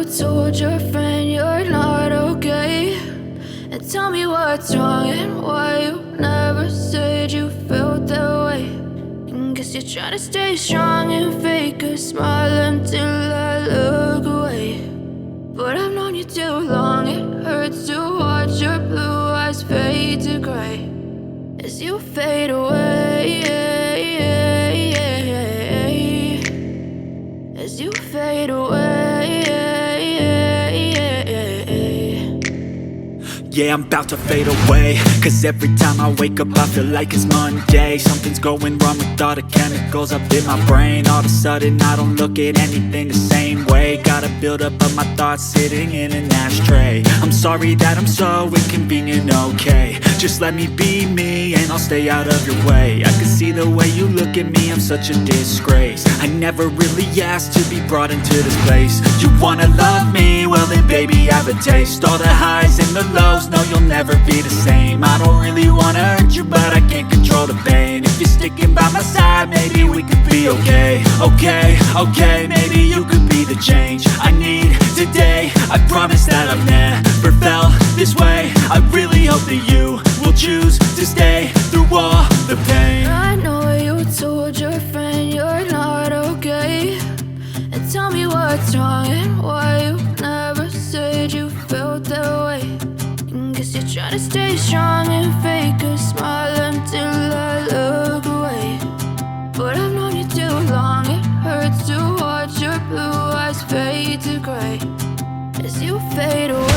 told your friend you're not okay, and tell me what's wrong and why you never said you felt that way. And guess you're trying to stay strong and fake a smile until I look away. But I've known you too long, it hurts to watch your blue eyes fade to gray as you fade away, as you fade away. Yeah, I'm about to fade away, cause every time I wake up I feel like it's Monday. Something's going wrong with all the chemicals up in my brain. All of a sudden I don't look at anything the same way. Got a buildup of my thoughts sitting in an ashtray. I'm sorry that I'm so inconvenient, okay. Just let me be me and I'll stay out of your way. I can see the way you look at me, I'm such a disgrace. I never really asked to be brought into this place. You wanna love me? Well then baby, have a taste. All the highs and the lows, no, you'll never be the same. I don't really wanna hurt you, but I can't control the pain. If you're sticking by my side, maybe we could be okay. Okay, maybe you could be the change I need today. I promise that I've never felt this way. I really hope that you will choose to stay through all the pain. I know you told your friend you're not okay, and tell me what's wrong and why you never said you felt that way. Guess you're trying to stay strong and fake a smile until I look away. But I've known you too long, it hurts to watch your blue eyes fade to gray as you fade away.